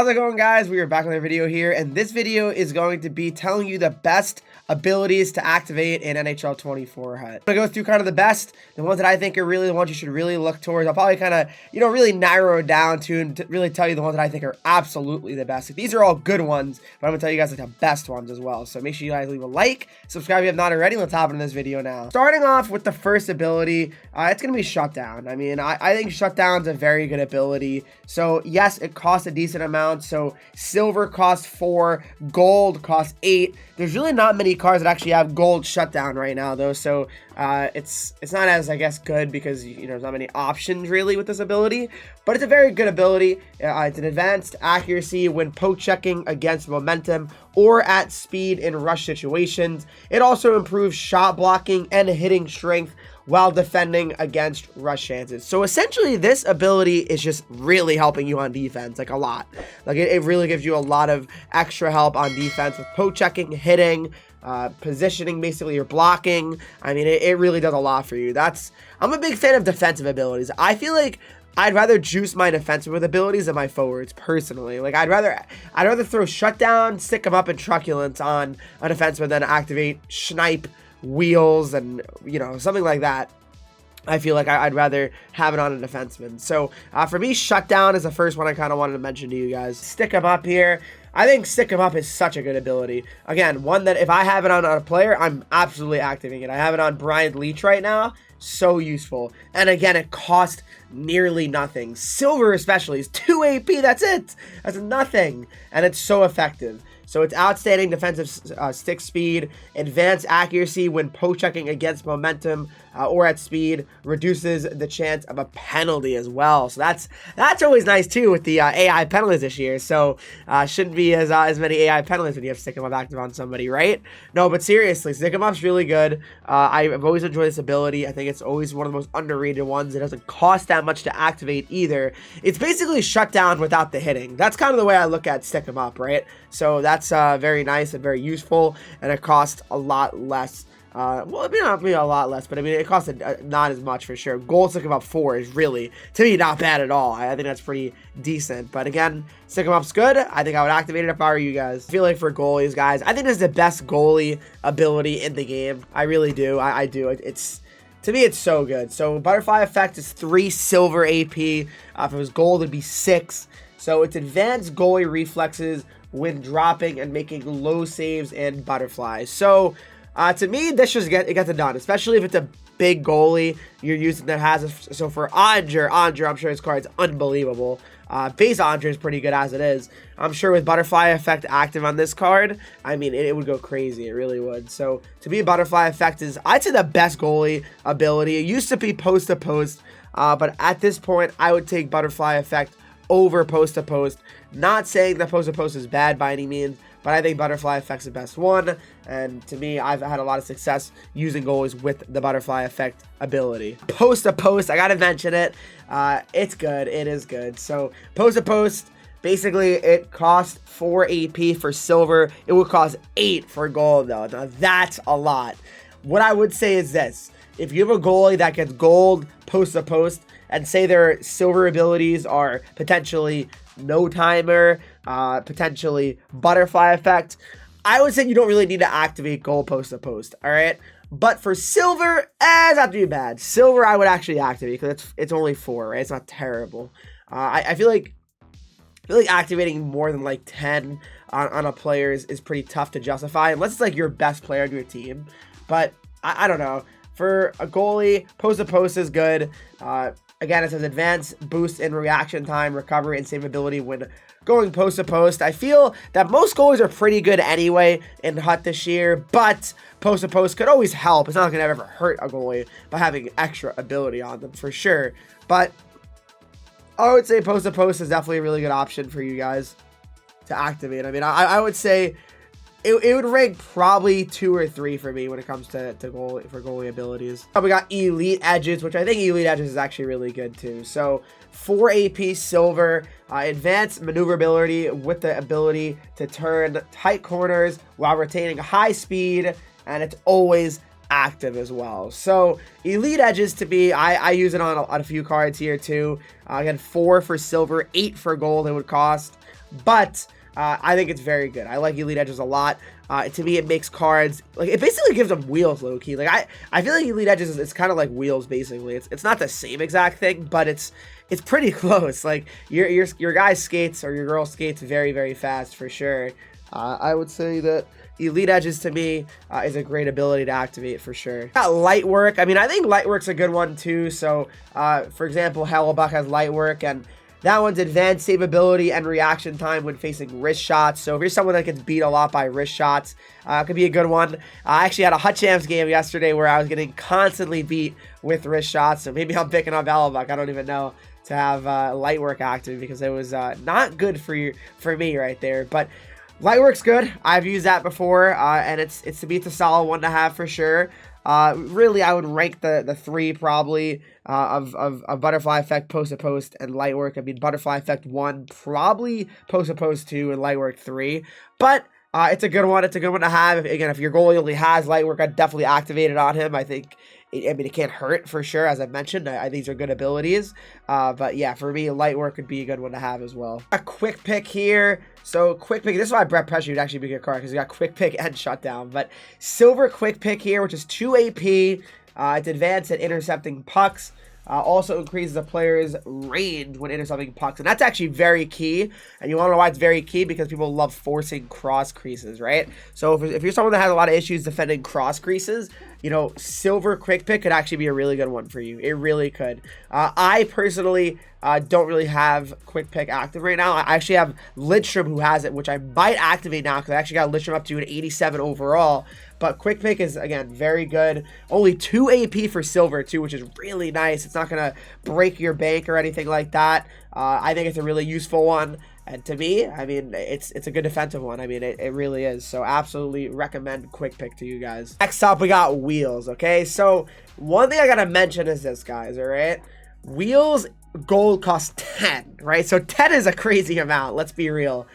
How's it going, guys? We are back with a video here, and this video is going to be telling you the best abilities to activate in NHL 24 HUT. I'm gonna go through kind of the best, the ones that I think are really the ones you should really look towards. I'll probably kind of, really narrow it down to and really tell you the ones that I think are absolutely the best. These are all good ones, but I'm gonna tell you guys like the best ones as well. So make sure you guys leave a like, subscribe if you have not already. Let's hop into this video now. Starting off with the first ability, it's gonna be Shutdown. I mean, I think Shutdown's a very good ability. So yes, it costs a decent amount. So silver costs 4, gold costs 8. There's really not many cards that actually have gold Shutdown right now, though. So it's not as, I guess, good because there's not many options really with this ability. But it's a very good ability. It's an advanced accuracy when poke checking against momentum or at speed in rush situations. It also improves shot blocking and hitting strength while defending against rush chances. So essentially this ability is just really helping you on defense, like a lot. Like it really gives you a lot of extra help on defense with poke checking, hitting, positioning, basically your blocking. I mean, it really does a lot for you. I'm a big fan of defensive abilities. I feel like I'd rather juice my defensive abilities than my forwards, personally. Like I'd rather throw Shutdown, stick them up, and Truculence on a defenseman than activate Snipe, Wheels, and something like that. I feel like I'd rather have it on a defenseman. So for me, Shutdown is the first one I kind of wanted to mention to you guys. Stick 'em up here. I think Stick 'em up is such a good ability. Again, one that if I have it on a player, I'm absolutely activating it. I have it on Brian Leach right now. So useful. And again, it costs nearly nothing. Silver especially is 2 AP. That's it. That's nothing. And it's so effective. So it's outstanding defensive stick speed, advanced accuracy when poke checking against momentum or at speed, reduces the chance of a penalty as well. So that's always nice too with the AI penalties this year. So shouldn't be as many AI penalties when you have Stick 'em up active on somebody, right? No, but seriously, Stick 'em up's really good. I've always enjoyed this ability. I think it's always one of the most underrated ones. It doesn't cost that much to activate either. It's basically Shutdown without the hitting. That's kind of the way I look at Stick 'em up, right? So that's very nice and very useful, and it costs a lot less. Well, it may not be a lot less, but I mean, it costs not as much for sure. Gold Stick 'em up 4 is really, to me, not bad at all. I think that's pretty decent. But again, Stick 'em up's good. I think I would activate it if I were you guys. I feel like for goalies, guys, I think this is the best goalie ability in the game. I really do. I do. To me, it's so good. So Butterfly Effect is 3 silver AP. If it was gold, it'd be 6. So it's advanced goalie reflexes when dropping and making low saves and butterflies. So to me, this just gets it done, especially if it's a big goalie you're using that has it. So for Andre, I'm sure his card's unbelievable. Base Andre is pretty good as it is. I'm sure with Butterfly Effect active on this card, I mean, it would go crazy. It really would. So to me, Butterfly Effect is, I'd say, the best goalie ability. It used to be post to post, but at this point, I would take Butterfly Effect over post to post. Not saying that post to post is bad by any means, but I think Butterfly Effect's the best one. And to me, I've had a lot of success using goalies with the Butterfly Effect ability. Post to post, I gotta mention it. It's good. It is good. So post to post, basically, it costs 4 AP for silver. It would cost 8 for gold, though. Now that's a lot. What I would say is this: if you have a goalie that gets gold post to post, and say their silver abilities are potentially no timer, potentially Butterfly Effect, I would say you don't really need to activate gold post to post. All right. But for silver, it's not too bad. Silver, I would actually activate because it's only 4, right? It's not terrible. I feel like activating more than like 10 on a player is pretty tough to justify unless it's like your best player on your team. But I don't know. For a goalie, post to post is good. Again, it says advanced boost in reaction time, recovery, and save ability when going post to post. I feel that most goalies are pretty good anyway in HUT this year, but post to post could always help. It's not going to ever hurt a goalie by having extra ability on them for sure. But I would say post to post is definitely a really good option for you guys to activate. I mean, I would say it would rank probably 2 or 3 for me when it comes to goalie abilities. We got Elite Edges, which I think Elite Edges is actually really good too. So 4 AP silver, advanced maneuverability with the ability to turn tight corners while retaining high speed, and it's always active as well. So Elite Edges, to me, I use it on a few cards here too. Again, 4 for silver, 8 for gold it would cost. but I think it's very good. I like Elite Edges a lot. To me, it makes cards, like, it basically gives them wheels, low-key. Like, I feel like Elite Edges is kind of like wheels, basically. It's not the same exact thing, but it's pretty close. Like, your guy skates, or your girl skates very, very fast, for sure. I would say that Elite Edges, to me, is a great ability to activate, for sure. Got Light Work. I mean, I think Light Work's a good one, too. So, for example, Hellebuck has Light Work, and that one's advanced save ability and reaction time when facing wrist shots. So if you're someone that gets beat a lot by wrist shots, it could be a good one. I actually had a Hut Champs game yesterday where I was getting constantly beat with wrist shots. So maybe I'm picking up Hellebuck. I don't even know, to have Light Work active, because it was not good for me right there. But Light Work's good. I've used that before, and it's to me, it's a solid one to have, for sure. Really, I would rank the three probably of Butterfly Effect, Post to Post, and Light Work. I mean, Butterfly Effect 1, probably Post to Post 2, and Light Work 3. But it's a good one. It's a good one to have. Again, if your goalie only has Light Work, I'd definitely activate it on him. I think, I mean, it can't hurt, for sure. As I mentioned, I think these are good abilities. But yeah, for me, Light Work would be a good one to have as well. A Quick Pick here. So Quick Pick, this is why Brett Pressure would actually be a good card, because you got Quick Pick and Shutdown. But Silver Quick Pick here, which is 2 AP. It's advanced at intercepting pucks. Also increases a player's range when intercepting pucks. And that's actually very key. And you want to know why it's very key? Because people love forcing cross creases, right? So if you're someone that has a lot of issues defending cross creases, you know, Silver Quick Pick could actually be a really good one for you. It really could. I personally don't really have Quick Pick active right now. I actually have Lidstrom who has it, which I might activate now, because I actually got Lidstrom up to an 87 overall. But Quick Pick is, again, very good. Only 2 AP for Silver, too, which is really nice. It's not going to break your bank or anything like that. I think it's a really useful one. And to me, I mean, it's a good defensive one. I mean, it really is. So absolutely recommend Quick Pick to you guys. Next up, we got Wheels, okay? So one thing I got to mention is this, guys, all right? Wheels gold costs 10, right? So 10 is a crazy amount. Let's be real.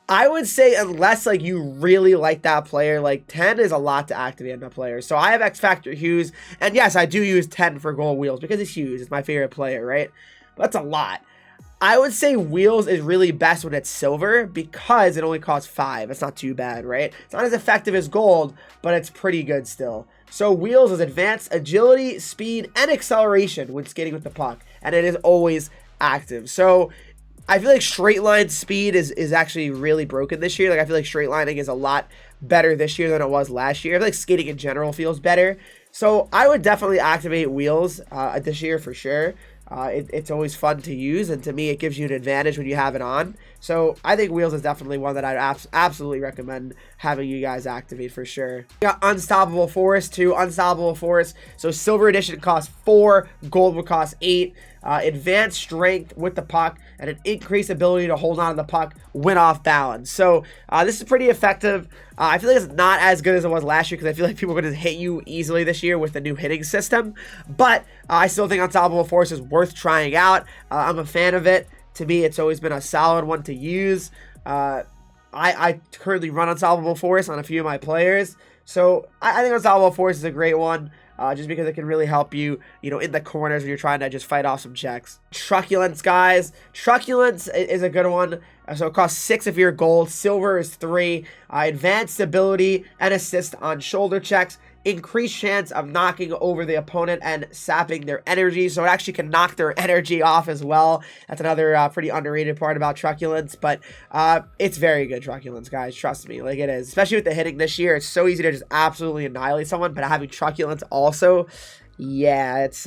I would say, unless, like, you really like that player, like, 10 is a lot to activate on a player. So I have X Factor Hughes, and yes, I do use 10 for gold Wheels, because it's Hughes. It's my favorite player, right? But that's a lot. I would say Wheels is really best when it's silver, because it only costs 5. It's not too bad, right? It's not as effective as gold, but it's pretty good still. So Wheels is advanced agility, speed, and acceleration when skating with the puck, and it is always active. So I feel like straight line speed is actually really broken this year. Like, I feel like straight lining is a lot better this year than it was last year. I feel like skating in general feels better. So I would definitely activate Wheels this year for sure. It's always fun to use, and to me, it gives you an advantage when you have it on. So I think Wheels is definitely one that I'd absolutely recommend having you guys activate for sure. We got Unstoppable Force too. Unstoppable Force. So Silver Edition costs 4, Gold would cost 8. Advanced strength with the puck, and an increased ability to hold on to the puck when off balance. So this is pretty effective. I feel like it's not as good as it was last year, because I feel like people are going to hit you easily this year with the new hitting system. But I still think Unstoppable Force is worth trying out. I'm a fan of it. To me, it's always been a solid one to use. I currently run Unstoppable Force on a few of my players. So I think Unstoppable Force is a great one. Just because it can really help you, you know, in the corners when you're trying to just fight off some checks. Truculence, guys. Truculence is a good one. So it costs 6 if you're gold. Silver is 3. Advanced ability and assist on shoulder checks. Increased chance of knocking over the opponent and sapping their energy. So it actually can knock their energy off as well. That's another pretty underrated part about Truculence. But it's very good, Truculence, guys. Trust me. Like, it is. Especially with the hitting this year. It's so easy to just absolutely annihilate someone. But having Truculence also, yeah, it's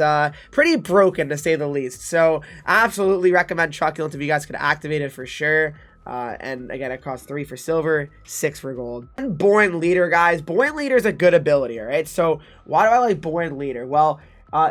pretty broken, to say the least. So I absolutely recommend Truculence if you guys could activate it for sure. And again, it costs 3 for silver, 6 for gold. And Born Leader, guys. Born Leader is a good ability, all right? So why do I like Born Leader? Well,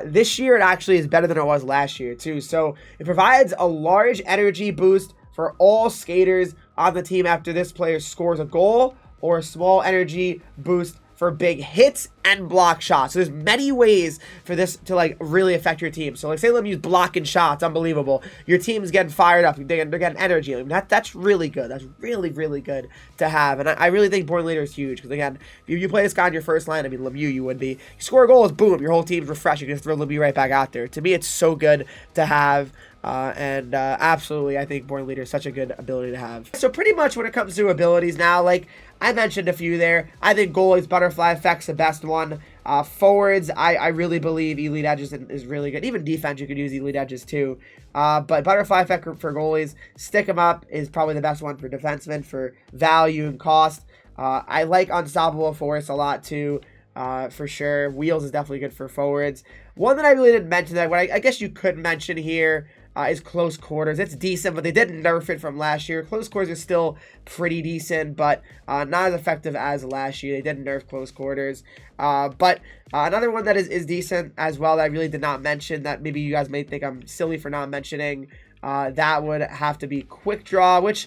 this year it actually is better than it was last year too. So it provides a large energy boost for all skaters on the team after this player scores a goal, or a small energy boost for big hits and block shots. So there's many ways for this to like really affect your team. So like say Lemieux's blocking shots, unbelievable. Your team's getting fired up. They're getting energy. I mean, that's really good. That's really, really good to have. And I really think born leader is huge because again, if you play this guy on your first line, I mean Lemieux, you would be. You score goals, boom, your whole team's refreshed. You can just throw Lemieux right back out there. To me, it's so good to have. Absolutely, I think born leader is such a good ability to have. So pretty much when it comes to abilities now, like I mentioned a few there, I think goalies butterfly effect's the best one. Forwards, I really believe elite edges is really good. Even defense, you could use elite edges too. But butterfly effect for goalies, stick them up is probably the best one for defensemen for value and cost. I like unstoppable force a lot too. For sure. Wheels is definitely good for forwards. One that I really didn't mention that I guess you could mention here is close quarters. It's decent, but they didn't nerf it from last year. Close quarters is still pretty decent, but not as effective as last year. They didn't nerf close quarters. But another one that is decent as well that I really did not mention that maybe you guys may think I'm silly for not mentioning, that would have to be quick draw, which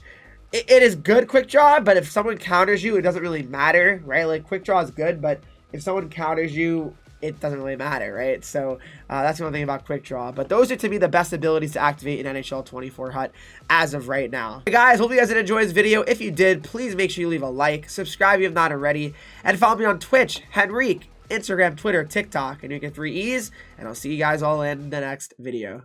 it is good quick draw, but if someone counters you, it doesn't really matter, right? Like quick draw is good, but if someone counters you, it doesn't really matter, right? So that's the one thing about quick draw. But those are to me the best abilities to activate in NHL 24 HUT as of right now. Hey guys, hope you guys did enjoy this video. If you did, please make sure you leave a like, subscribe if you have not already, and follow me on Twitch, Henreek, Instagram, Twitter, TikTok, and you get 3 E's. And I'll see you guys all in the next video.